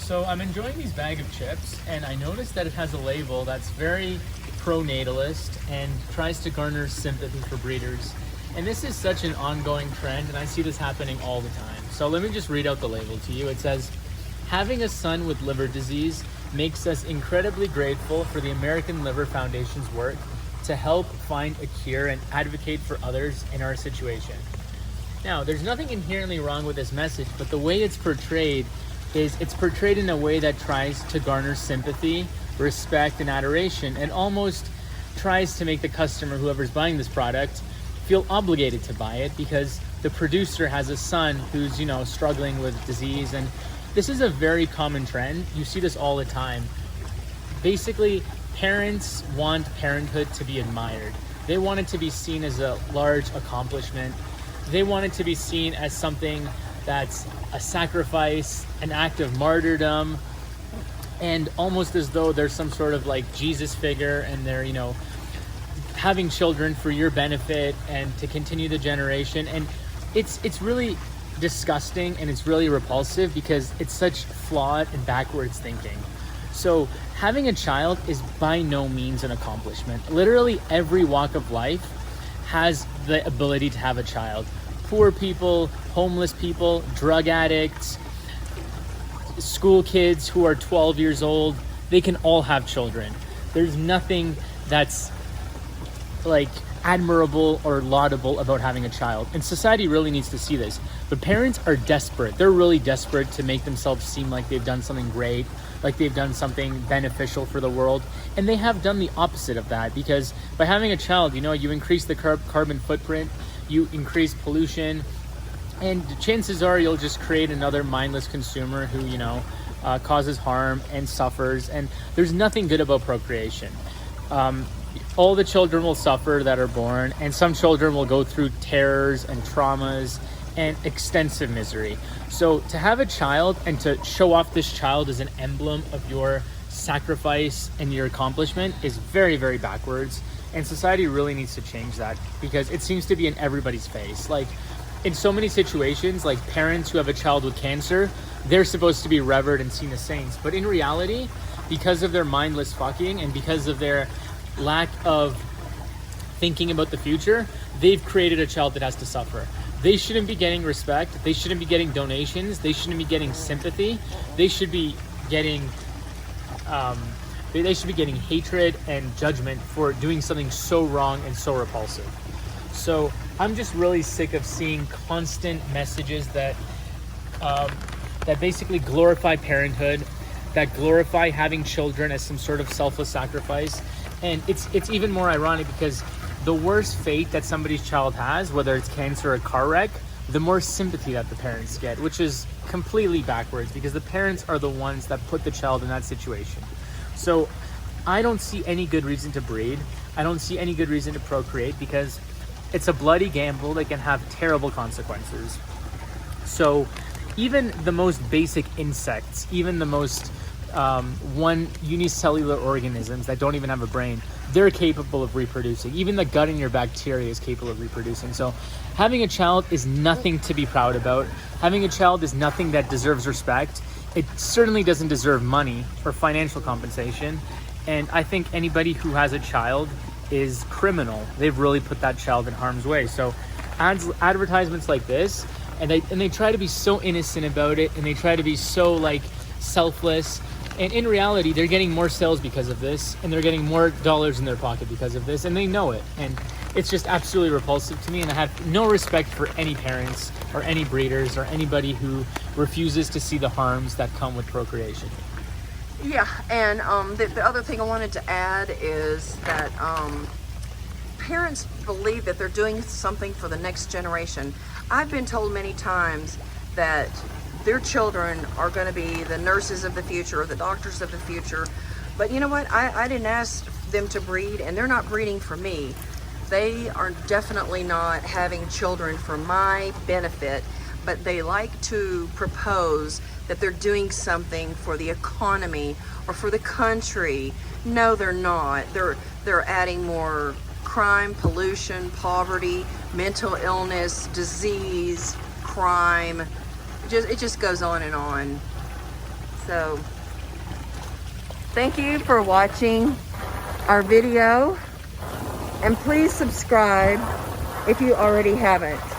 So I'm enjoying these bag of chips, and I noticed that it has a label that's very pro-natalist and tries to garner sympathy for breeders. And this is such an ongoing trend, and I see this happening all the time. So let me just read out the label to you. It says, "Having a son with liver disease makes us incredibly grateful for the American Liver Foundation's work to help find a cure and advocate for others in our situation." Now, there's nothing inherently wrong with this message, but the way it's portrayed is it's portrayed in a way that tries to garner sympathy, respect, and adoration, and almost tries to make the customer, whoever's buying this product, feel obligated to buy it because the producer has a son who's, struggling with disease. And this is a very common trend. You see this all the time. Basically, parents want parenthood to be admired. They want it to be seen as a large accomplishment. They want it to be seen as something that's a sacrifice, an act of martyrdom, and almost as though there's some sort of like Jesus figure, and they're, having children for your benefit and to continue the generation. And it's really disgusting, and it's really repulsive because it's such flawed and backwards thinking. So having a child is by no means an accomplishment. Literally every walk of life has the ability to have a child. Poor people, homeless people, drug addicts, school kids who are 12 years old, they can all have children. There's nothing that's like admirable or laudable about having a child, and society really needs to see this. But parents are desperate. They're really desperate to make themselves seem like they've done something great, like they've done something beneficial for the world, and they have done the opposite of that, because by having a child, you increase the carbon footprint, you increase pollution, and chances are you'll just create another mindless consumer who causes harm and suffers. And there's nothing good about procreation. All the children will suffer that are born, and some children will go through terrors and traumas and extensive misery. So to have a child and to show off this child as an emblem of your sacrifice and your accomplishment is very, very backwards. And society really needs to change that, because it seems to be in everybody's face. Like in so many situations, like parents who have a child with cancer, they're supposed to be revered and seen as saints. But in reality, because of their mindless fucking and because of their lack of thinking about the future, they've created a child that has to suffer. They shouldn't be getting respect. They shouldn't be getting donations. They shouldn't be getting sympathy. They should be getting hatred and judgment for doing something so wrong and so repulsive. So I'm just really sick of seeing constant messages that basically glorify parenthood, that glorify having children as some sort of selfless sacrifice. And it's even more ironic because the worse fate that somebody's child has, whether it's cancer or a car wreck, the more sympathy that the parents get, which is completely backwards, because the parents are the ones that put the child in that situation. So I don't see any good reason to breed. I don't see any good reason to procreate, because it's a bloody gamble that can have terrible consequences. So even the most basic insects, even the most unicellular organisms that don't even have a brain, they're capable of reproducing. Even the gut in your bacteria is capable of reproducing. So having a child is nothing to be proud about. Having a child is nothing that deserves respect. It certainly doesn't deserve money or financial compensation. And I think anybody who has a child is criminal. They've really put that child in harm's way. So advertisements like this, and they try to be so innocent about it, and they try to be so like selfless. And in reality, they're getting more sales because of this, and they're getting more dollars in their pocket because of this, and they know it. And it's just absolutely repulsive to me, and I have no respect for any parents or any breeders or anybody who refuses to see the harms that come with procreation. Yeah, and the other thing I wanted to add is that parents believe that they're doing something for the next generation. I've been told many times that their children are going to be the nurses of the future or the doctors of the future. But you know what? I didn't ask them to breed, and they're not breeding for me. They are definitely not having children for my benefit, but they like to propose that they're doing something for the economy or for the country. No, they're not. They're adding more crime, pollution, poverty, mental illness, disease, crime. It just goes on and on. So thank you for watching our video, and please subscribe if you already haven't.